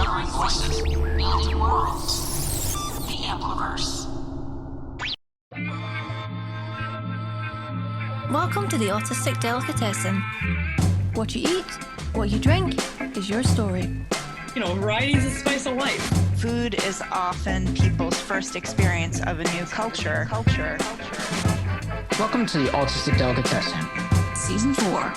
Inspiring voices, building worlds. The Ampliverse. Welcome to the Autistic Delicatessen. What you eat, what you drink is your story. You know, variety is the spice of life. Food is often people's first experience of a new culture. Welcome to the Autistic Delicatessen. Season 4.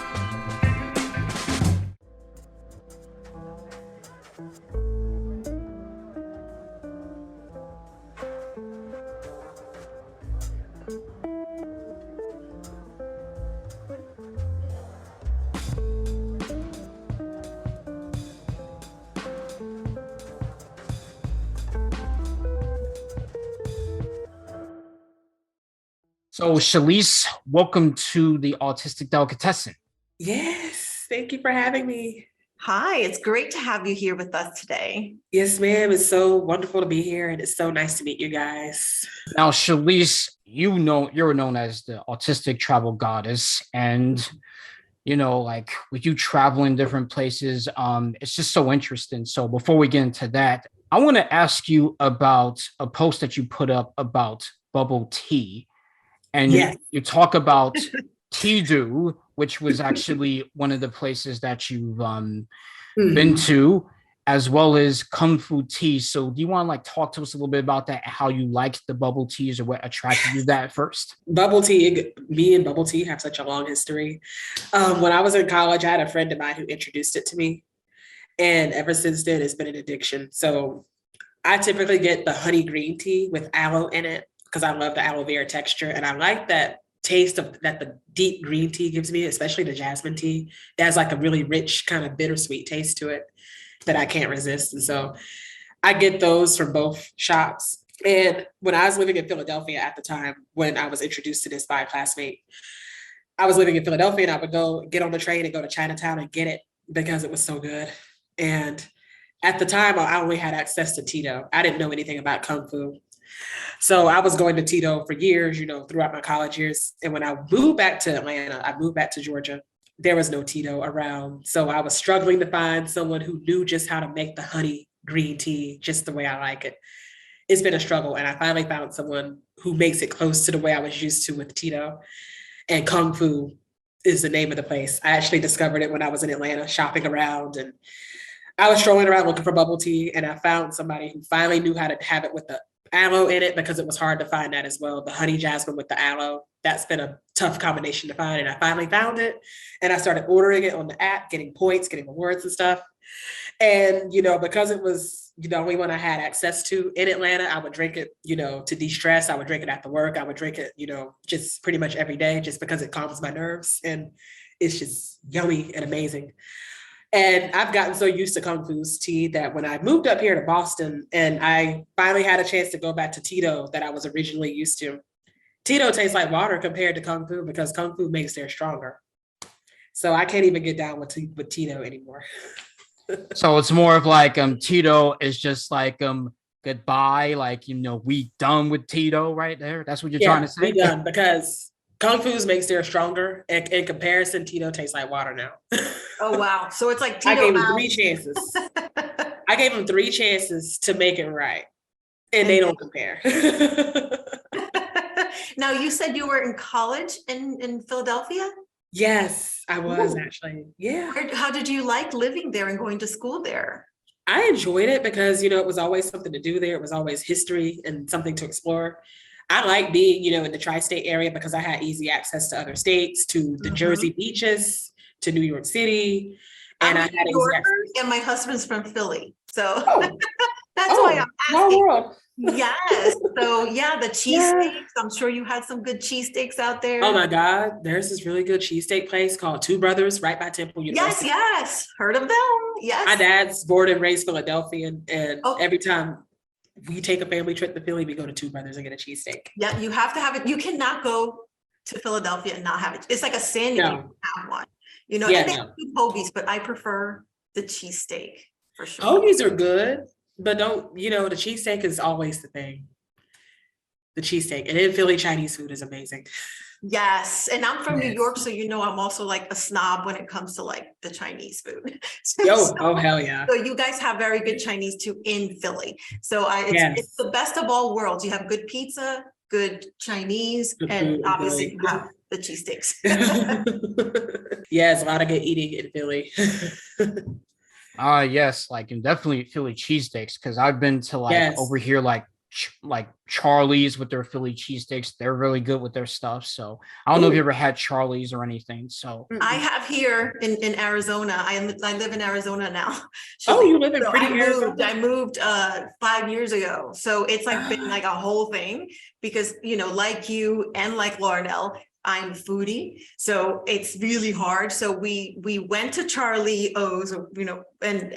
So, Shalese, welcome to the Autistic Delicatessen. Yes, thank you for having me. Hi, it's great to have you here with us today. Yes, ma'am. It's so wonderful to be here, and it's so nice to meet you guys. Now, Shalese, you're known as the Autistic Travel Goddess, and like with you traveling different places, it's just so interesting. So, before we get into that, I want to ask you about a post that you put up about bubble tea. And Yes. you talk about Tidu, which was actually one of the places that you've been to, as well as Kung Fu tea. So do you want to talk to us a little bit about that, how you liked the bubble teas or what attracted you to that first? Bubble tea, me and bubble tea have such a long history. When I was in college, I had a friend of mine who introduced it to me. And ever since then, it's been an addiction. So I typically get the honey green tea with aloe in it, because I love the aloe vera texture. And I like that taste that the deep green tea gives me, especially the jasmine tea. It has a really rich kind of bittersweet taste to it that I can't resist. And so I get those from both shops. And when I was living in Philadelphia at the time, when I was introduced to this by a classmate, I was living in Philadelphia and I would go get on the train and go to Chinatown and get it because it was so good. And at the time, I only had access to Tito. I didn't know anything about Kung Fu. So I was going to Tito for years, throughout my college years. And when I moved back to Atlanta, I moved back to Georgia, there was no Tito around. So I was struggling to find someone who knew just how to make the honey green tea just the way I like it. It's been a struggle. And I finally found someone who makes it close to the way I was used to with Tito. And Kung Fu is the name of the place. I actually discovered it when I was in Atlanta shopping around, and I was strolling around looking for bubble tea, and I found somebody who finally knew how to have it with the aloe in it, because it was hard to find that as well. The honey jasmine with the aloe, that's been a tough combination to find. And I finally found it, and I started ordering it on the app, getting points, getting rewards and stuff. And, because it was the only one I had access to in Atlanta, I would drink it, to de-stress. I would drink it after work. I would drink it, just pretty much every day, just because it calms my nerves. And it's just yummy and amazing. And I've gotten so used to Kung Fu's tea that when I moved up here to Boston and I finally had a chance to go back to Tito that I was originally used to, Tito tastes like water compared to Kung Fu, because Kung Fu makes theirs stronger. So I can't even get down with Tito anymore. So it's more of Tito is just goodbye, we done with Tito right there. That's what you're trying to say? We done, because Kung Fu's makes theirs stronger. In comparison, Tito tastes like water now. Oh, wow. So it's like Tito. I gave him 3 chances. I gave him 3 chances to make it right, and they don't compare. Now, you said you were in college in Philadelphia? Yes, I was. Ooh. Actually. Yeah. How did you like living there and going to school there? I enjoyed it because, it was always something to do there. It was always history and something to explore. I like being, in the tri-state area because I had easy access to other states, to the Jersey beaches, to New York City. And I had New Yorker, and my husband's from Philly. So that's why I'm asking. World. Yes. So yeah, the cheesesteaks. I'm sure you had some good cheesesteaks out there. Oh my God. There's this really good cheesesteak place called Two Brothers right by Temple University. Yes. Heard of them. Yes. My dad's born and raised Philadelphian, and every time we take a family trip to Philly, we go to Two Brothers and get a cheesesteak. Yeah, you have to have it. You cannot go to Philadelphia and not have it. It's like a sin if you don't have one. And they have hoagies, but I prefer the cheesesteak for sure. Hoagies are good, but don't, the cheesesteak is always the thing. The cheesesteak. And then Philly Chinese food is amazing. Yes, and I'm from New York, so I'm also like a snob when it comes to like the Chinese food. Oh, hell yeah. So you guys have very good Chinese too in Philly. So it's the best of all worlds. You have good pizza, good Chinese, Good and food in obviously Philly. you have the cheesesteaks. Yeah, it's a lot of good eating in Philly. Yes, like and definitely Philly cheesesteaks because I've been to like Yes. over here like Charlie's with their Philly cheesesteaks. They're really good with their stuff. So I don't know if you ever had Charlie's or anything. So I have here in Arizona. I live in Arizona now. Oh, you live in So pretty Arizona? I moved 5 years ago. So it's like been like a whole thing because like you and like Larnell, I'm a foodie. So it's really hard. So we went to Charlie O's, and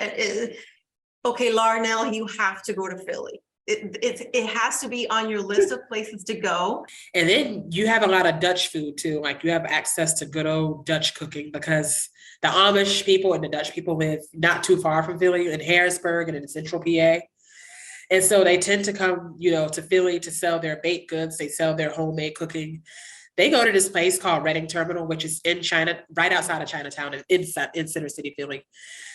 okay, Larnell, you have to go to Philly. It has to be on your list of places to go. And then you have a lot of Dutch food too. Like you have access to good old Dutch cooking because the Amish people and the Dutch people live not too far from Philly in Harrisburg and in central PA. And so they tend to come, to Philly to sell their baked goods. They sell their homemade cooking. They go to this place called Reading Terminal, which is in China, right outside of Chinatown, in Center City, Philly.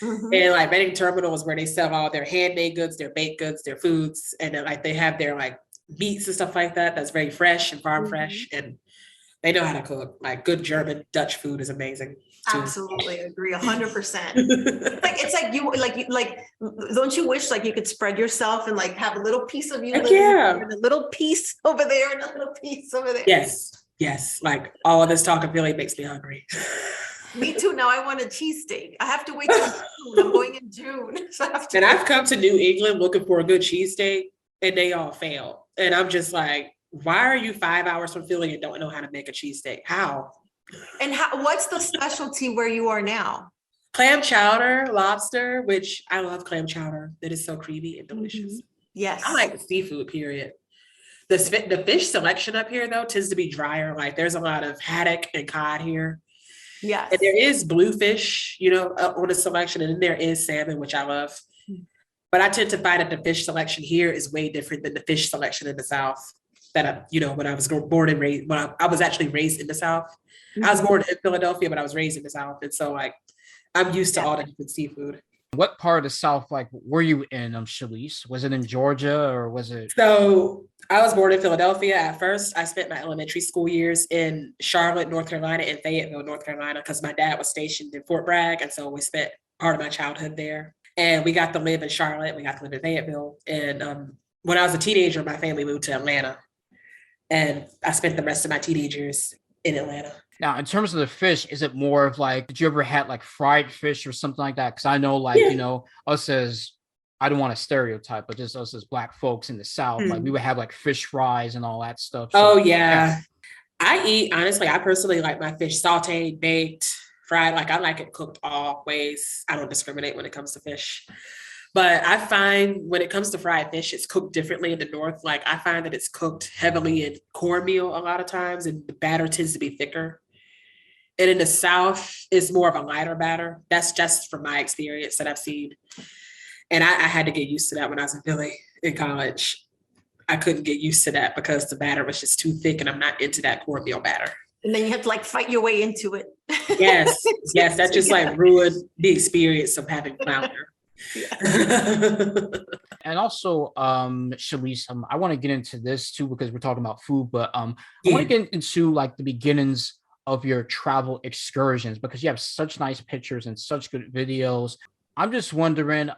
Mhm. And like Reading Terminal is where they sell all their handmade goods, their baked goods, their foods, and then like they have their like meats and stuff like that. That's very fresh and farm fresh, and they know how to cook. Like good German Dutch food is amazing too. Absolutely agree, 100%. It's like don't you wish like you could spread yourself and like have a little piece of you Heck living yeah. here and a little piece over there and a little piece over there. Yes. Like all of this talk of Philly makes me hungry. Me too. Now I want a cheesesteak. I have to wait till June. I'm going in June. So And I've come to New England looking for a good cheesesteak and they all fail. And I'm just like, why are you 5 hours from Philly and don't know how to make a cheesesteak? How? And what's the specialty where you are now? Clam chowder, lobster, which I love clam chowder. It is so creamy and delicious. Yes. I like seafood, period. The fish selection up here, though, tends to be drier. Like there's a lot of haddock and cod here. Yes. And there is bluefish, on the selection, and then there is salmon, which I love. But I tend to find that the fish selection here is way different than the fish selection in the South. That when I was born and raised, when I was actually raised in the South. I was born in Philadelphia, but I was raised in the South, and so like I'm used to all the different seafood. what part of the South like were you in, Shalese? Was it in Georgia or was it? So I was born in Philadelphia at first. I spent my elementary school years in Charlotte, North Carolina, and Fayetteville, North Carolina, because my dad was stationed in Fort Bragg, and so we spent part of my childhood there. And we got to live in Charlotte. We got to live in Fayetteville. And when I was a teenager, my family moved to Atlanta, and I spent the rest of my teenage years in Atlanta. Now, in terms of the fish, is it more of like, did you ever had like fried fish or something like that? Because I know us as, I don't want to stereotype, but just us as Black folks in the South, like we would have like fish fries and all that stuff. So, yeah. Honestly, I personally like my fish sauteed, baked, fried. Like I like it cooked all ways. I don't discriminate when it comes to fish. But I find when it comes to fried fish, it's cooked differently in the North. Like I find that it's cooked heavily in cornmeal a lot of times, and the batter tends to be thicker. And in the South, it's more of a lighter batter. That's just from my experience that I've seen. And I had to get used to that when I was in Philly in college. I couldn't get used to that because the batter was just too thick and I'm not into that cornmeal batter. And then you have to like fight your way into it. Yes, that just like ruined the experience of having flounder. And also, Shalese, I want to get into this too because we're talking about food, but I want to get into like the beginnings of your travel excursions because you have such nice pictures and such good videos. I'm just wondering,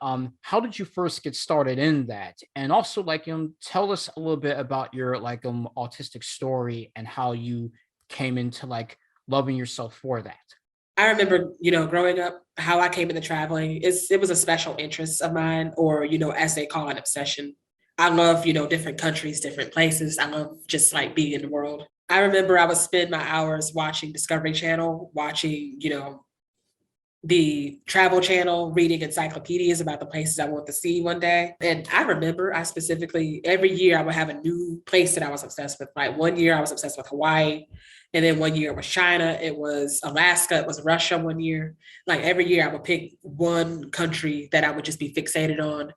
how did you first get started in that? And also, like, tell us a little bit about your like autistic story and how you came into like loving yourself for that. I remember, growing up, how I came into traveling. It was a special interest of mine, or, as they call it, obsession. I love, different countries, different places. I love just like being in the world. I remember I would spend my hours watching Discovery Channel, watching, the Travel Channel, reading encyclopedias about the places I want to see one day. And I remember I specifically, every year I would have a new place that I was obsessed with. Like one year I was obsessed with Hawaii. And then one year it was China, it was Alaska, it was Russia one year. Like every year I would pick one country that I would just be fixated on.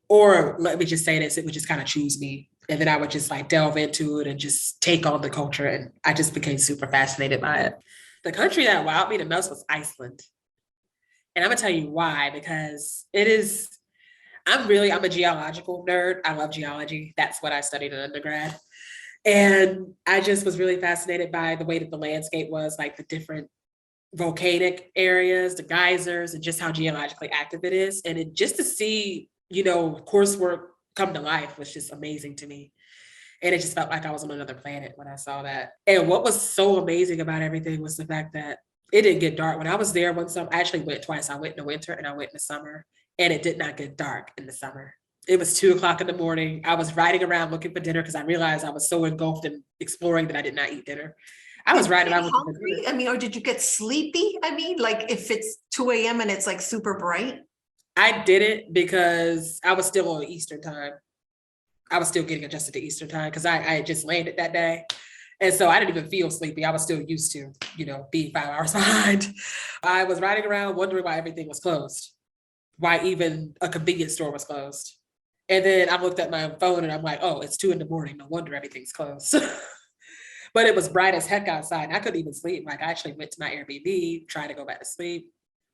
Or let me just say this, it would just kind of choose me. And then I would just like delve into it and just take on the culture. And I just became super fascinated by it. The country that wowed me the most was Iceland. And I'm gonna tell you why, because I'm a geological nerd. I love geology. That's what I studied in undergrad. And I just was really fascinated by the way that the landscape was, like the different volcanic areas, the geysers, and just how geologically active it is. And just to see, coursework come to life was just amazing to me. And it just felt like I was on another planet when I saw that. And what was so amazing about everything was the fact that it didn't get dark. When I was there one summer, I actually went twice. I went in the winter and I went in the summer, and it did not get dark in the summer. It was 2 o'clock in the morning. I was riding around looking for dinner because I realized I was so engulfed in exploring that I did not eat dinner. I was riding around looking for dinner. I mean, or did you get sleepy? I mean, like if it's 2 a.m. and it's like super bright. I did it because I was still on Eastern time. I was still getting adjusted to Eastern time because I had just landed that day. And so I didn't even feel sleepy. I was still used to, being 5 hours behind. I was riding around wondering why everything was closed, why even a convenience store was closed. And then I looked at my phone and I'm like, oh, it's 2 a.m. No wonder everything's closed. But it was bright as heck outside. And I couldn't even sleep. Like I actually went to my Airbnb, tried to go back to sleep.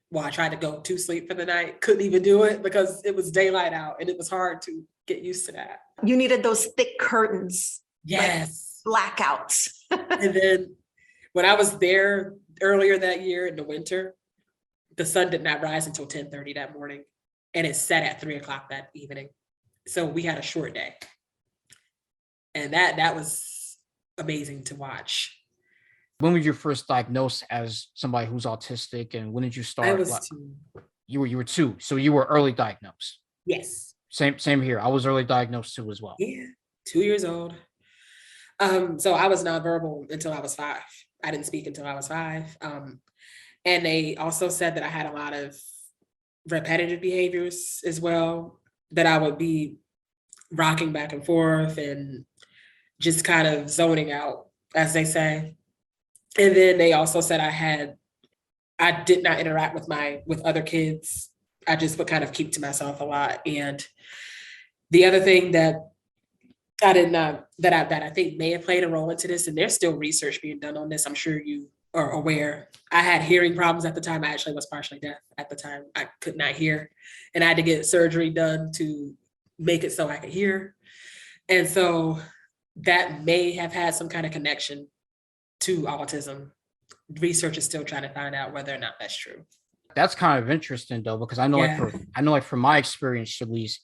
Well, I tried to go to sleep for the night, couldn't even do it because it was daylight out and it was hard to get used to that. You needed those thick curtains. Yes. Like blackouts. And then when I was there earlier that year in the winter, the sun did not rise until 10:30 that morning. And it set at 3 o'clock that evening. So we had a short day. And that was amazing to watch. When was you first diagnosed as somebody who's autistic, and when did you start? I was 2. You were 2, so you were early diagnosed. Yes. Same here. I was early diagnosed too as well. Yeah, 2 years old. So I was nonverbal until I was 5. I didn't speak until I was 5. And they also said that I had a lot of repetitive behaviors as well, that I would be rocking back and forth and just kind of zoning out, as they say. And then they also said I did not interact with other kids. I just would kind of keep to myself a lot. And the other thing that I did not, that I think may have played a role into this, and there's still research being done on this, I'm sure you are aware. I had hearing problems at the time. I actually was partially deaf at the time. I could not hear. And I had to get surgery done to make it so I could hear. And so that may have had some kind of connection to autism. Research is still trying to find out whether or not that's true. That's kind of interesting though, because I know like from my experience, Shalese,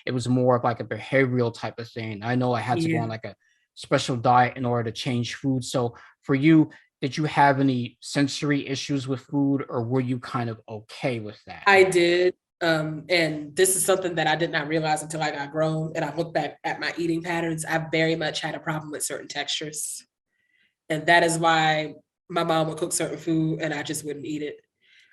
it was more of like a behavioral type of thing. I know I had to go on like a special diet in order to change food. So for you, did you have any sensory issues with food, or were you kind of okay with that? I did. And this is something that I did not realize until I got grown and I looked back at my eating patterns. I very much had a problem with certain textures. And that is why my mom would cook certain food and I just wouldn't eat it.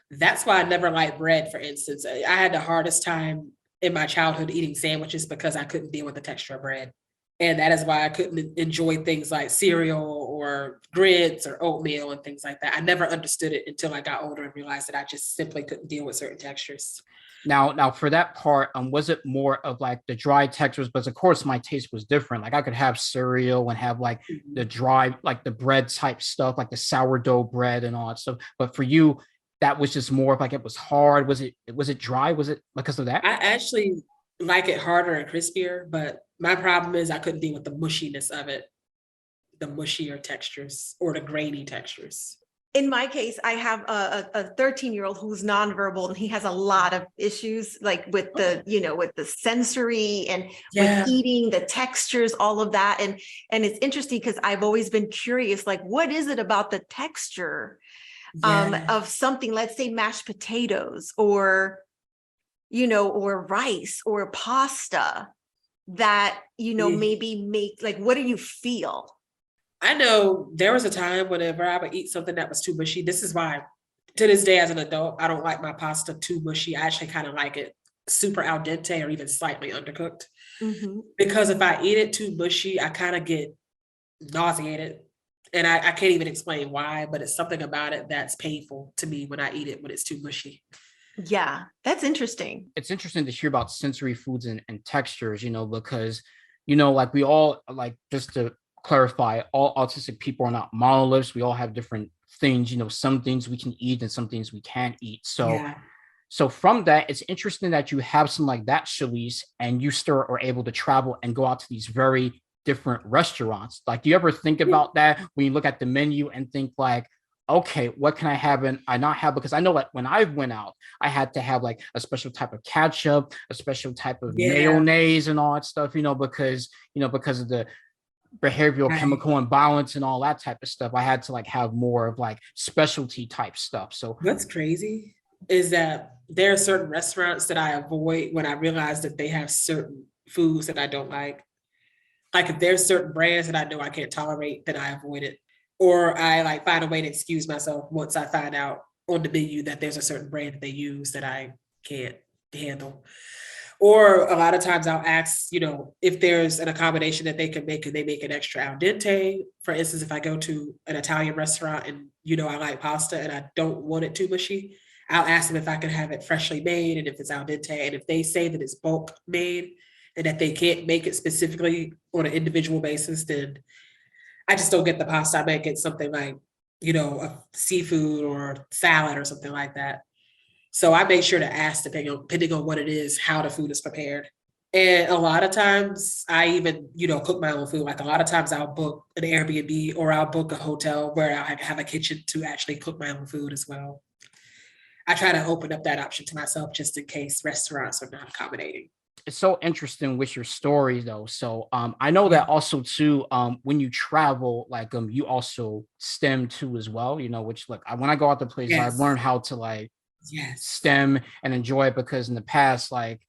That's why I never liked bread, for instance. I had the hardest time in my childhood eating sandwiches because I couldn't deal with the texture of bread. And that is why I couldn't enjoy things like cereal or grits or oatmeal and things like that. I never understood it until I got older and realized that I just simply couldn't deal with certain textures. Now for that part, was it more of like the dry textures? But of course, my taste was different. Like I could have cereal and have like the dry, like the bread type stuff, like the sourdough bread and all that stuff. But for you, that was just more of like it was hard. Was it dry? Was it because of that? I actually like it harder and crispier, but my problem is I couldn't deal with the mushiness of it, the mushier textures or the grainy textures. In my case, I have a 13-year-old who's nonverbal, and he has a lot of issues like with the, with the sensory and with eating, the textures, all of that. And it's interesting because I've always been curious, like, what is it about the texture of something, let's say mashed potatoes or, or rice or pasta that, maybe make, like, what do you feel? I know there was a time whenever I would eat something that was too mushy. This is why, to this day as an adult, I don't like my pasta too mushy. I actually kind of like it super al dente or even slightly undercooked. Mm-hmm. Because if I eat it too mushy, I kind of get nauseated. And I can't even explain why, but it's something about it that's painful to me when I eat it when it's too mushy. Yeah, that's interesting. It's interesting to hear about sensory foods and textures, because like we all, like, just to clarify, all autistic people are not monoliths. We all have different things, some things we can eat and some things we can't eat. Yeah. So from that, it's interesting that you have something like that, Shalese, and you still are able to travel and go out to these very different restaurants. Like, do you ever think about that when you look at the menu and think like, okay, what can I have and I not have? Because I know that when I went out, I had to have like a special type of ketchup, a special type of mayonnaise and all that stuff, because of the behavioral chemical imbalance and all that type of stuff. I had to like have more of like specialty type stuff. So what's crazy is that there are certain restaurants that I avoid when I realize that they have certain foods that I don't like. Like if there's certain brands that I know I can't tolerate, then I avoid it. Or I like find a way to excuse myself once I find out on the menu that there's a certain brand that they use that I can't handle. Or a lot of times I'll ask, if there's an accommodation that they can make, and they make an extra al dente. For instance, if I go to an Italian restaurant and, I like pasta and I don't want it too mushy, I'll ask them if I can have it freshly made and if it's al dente. And if they say that it's bulk made and that they can't make it specifically on an individual basis, then I just don't get the pasta. I might get something like, a seafood or salad or something like that. So I make sure to ask, depending on what it is, how the food is prepared. And a lot of times I even, cook my own food. Like a lot of times I'll book an Airbnb or I'll book a hotel where I have a kitchen to actually cook my own food as well. I try to open up that option to myself just in case restaurants are not accommodating. It's so interesting with your story though. So I know that also too, when you travel, like you also STEM too as well, which look, when I go out to places, I've learned how to like STEM and enjoy it, because in the past, like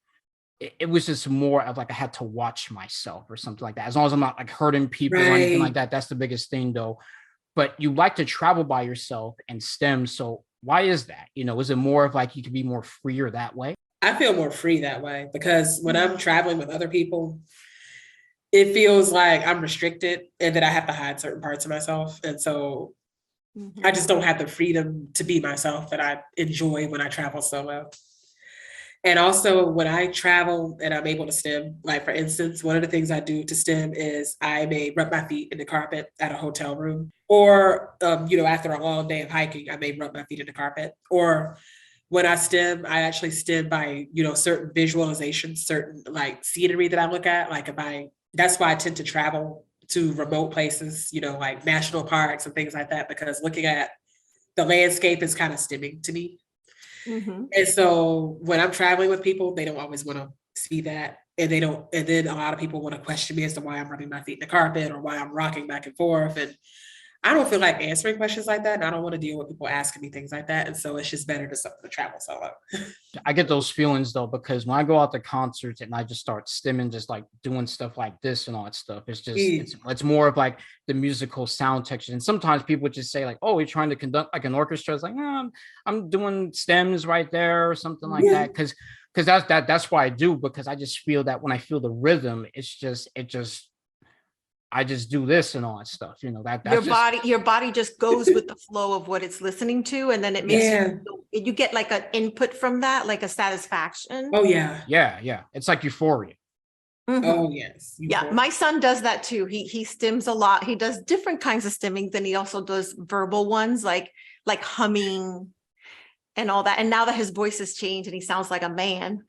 it was just more of like I had to watch myself or something like that. As long as I'm not like hurting people or anything like that, that's the biggest thing though. But you like to travel by yourself and STEM. So why is that? Is it more of like you can be more freer that way? I feel more free that way because when I'm traveling with other people, it feels like I'm restricted and that I have to hide certain parts of myself. And so I just don't have the freedom to be myself that I enjoy when I travel solo. And also when I travel and I'm able to STEM, like for instance, one of the things I do to STEM is I may rub my feet in the carpet at a hotel room, or, after a long day of hiking, I may rub my feet in the carpet. Or when I STEM, I actually STEM by, certain visualizations, certain like scenery that I look at. Like that's why I tend to travel to remote places, like national parks and things like that, because looking at the landscape is kind of stimming to me. And so when I'm traveling with people, they don't always want to see that. And then a lot of people want to question me as to why I'm rubbing my feet in the carpet or why I'm rocking back and forth. And I don't feel like answering questions like that. And I don't want to deal with people asking me things like that. And so it's just better to travel solo. I get those feelings though, because when I go out to concerts and I just start stimming, just like doing stuff like this and all that stuff, it's just, it's more of like the musical sound texture. And sometimes people just say like, oh, you're trying to conduct like an orchestra. It's like, I'm doing stems right there or something like that. Cause that's why I do, because I just feel that when I feel the rhythm, I just do this and all that stuff, that's your body just goes with the flow of what it's listening to, and then it makes you get like an input from that, like a satisfaction. Oh yeah. Yeah. It's like euphoria. Oh yes. Yeah, my son does that too. He stims a lot. He does different kinds of stimming. Then he also does verbal ones, like humming and all that. And now that his voice has changed and he sounds like a man.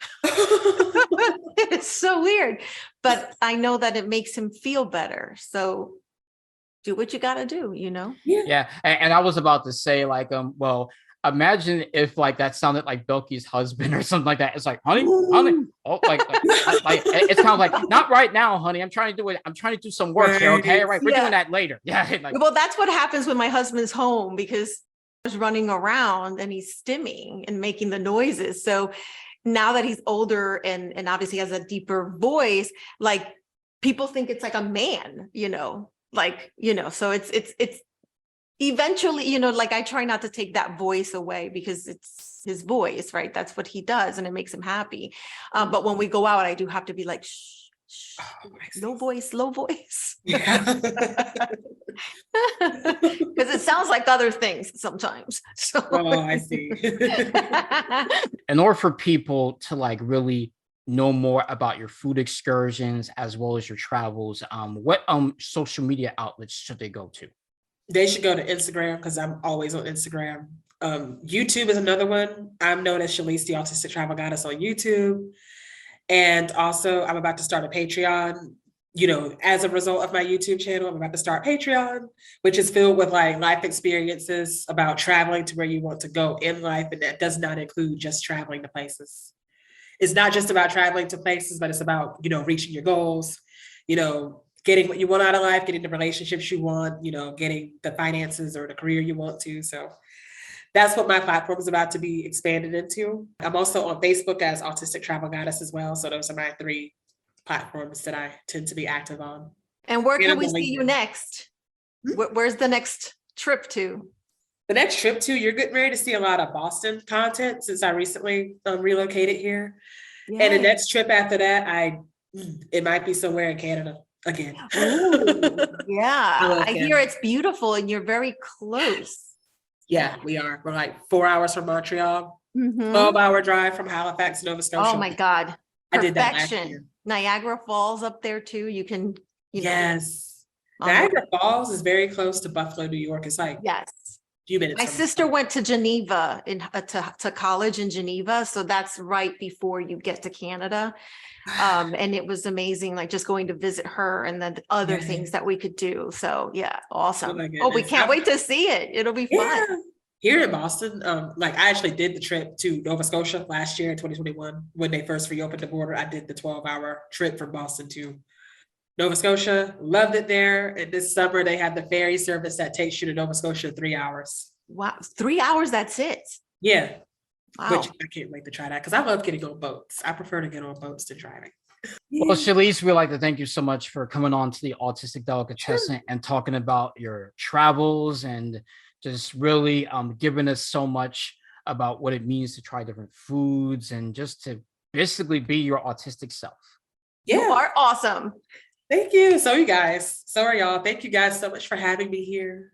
It's so weird, but I know that it makes him feel better. So do what you got to do, Yeah. And I was about to say like, well, imagine if like that sounded like Bilky's husband or something like that. It's like, honey. Oh, like it's kind of like, not right now, honey. I'm trying to do it. I'm trying to do some work here. Okay. All right. We're doing that later. Yeah. Well, that's what happens when my husband's home, because he's running around and he's stimming and making the noises. So now that he's older and obviously has a deeper voice, like people think it's like a man, so it's eventually, like I try not to take that voice away because it's his voice, right? That's what he does and it makes him happy. But when we go out, I do have to be like, shh, low voice. Yeah. Because it sounds like other things sometimes. So Oh, I see. In order for people to like really know more about your food excursions as well as your travels, what social media outlets should they go to? They should go to Instagram because I'm always on Instagram. YouTube is another one. I'm known as Shalese, the Autistic Travel Goddess on YouTube. And also, I'm about to start a Patreon. You know, as a result of my YouTube channel, I'm about to start Patreon, which is filled with like life experiences about traveling to where you want to go in life. And that does not include just traveling to places. It's not just about traveling to places, but it's about, you know, reaching your goals, you know, getting what you want out of life, getting the relationships you want, you know, getting the finances or the career you want to. So that's what my platform is about to be expanded into. I'm also on Facebook as Autistic Travel Goddess as well. So those are my 3 platforms that I tend to be active on. And where can And we I'm see you LinkedIn. next? Where's the next trip to? The next trip to, you're getting ready to see a lot of Boston content since I recently relocated here. And the Yay. next trip after that, it might be somewhere in Canada again. Ooh, yeah, love I hear Canada. it's beautiful and you're very close. Yeah, we are. We're like 4 hours from Montreal, Mhm. 12-hour drive from Halifax, Nova Scotia. Oh my God. I did that last Perfection. year. Niagara Falls up there too. You can, you know. Yes. on the- Niagara Falls is very close to Buffalo, New York. It's like a Yes. few minutes. My from sister went to Geneva to college in Geneva. So that's right before you get to Canada. And it was amazing, like just going to visit her and then the other Yeah. things that we could do. So yeah, awesome. my Oh, we goodness. can't wait to see it. It'll be Yeah. fun. Here in Boston, like I actually did the trip to Nova Scotia last year in 2021 when they first reopened the border. I did the 12-hour trip from Boston to Nova Scotia. Loved it there. And this summer they have the ferry service that takes you to Nova Scotia in 3 hours. Wow. 3 hours, that's it. Yeah, Wow. which I can't wait to try that because I love getting on boats. I prefer to get on boats than driving. Well, Shalese, we'd like to thank you so much for coming on to the Autistic Delicatessen and talking about your travels and just really giving us so much about what it means to try different foods and just to basically be your autistic self. You Yeah, are awesome. thank you. So you guys, so are y'all. Thank you guys so much for having me here.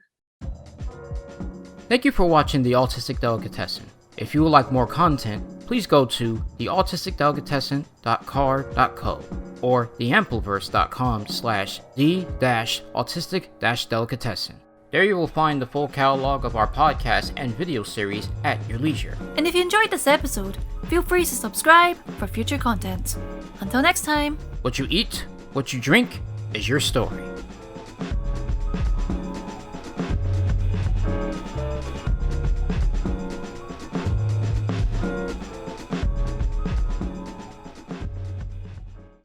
Thank you for watching the Autistic Delicatessen. If you would like more content, please go to theautisticdelicatessen.car.co or theampliverse.com/the-autistic-delicatessen. There you will find the full catalog of our podcast and video series at your leisure. And if you enjoyed this episode, feel free to subscribe for future content. Until next time. What you eat, what you drink is your story.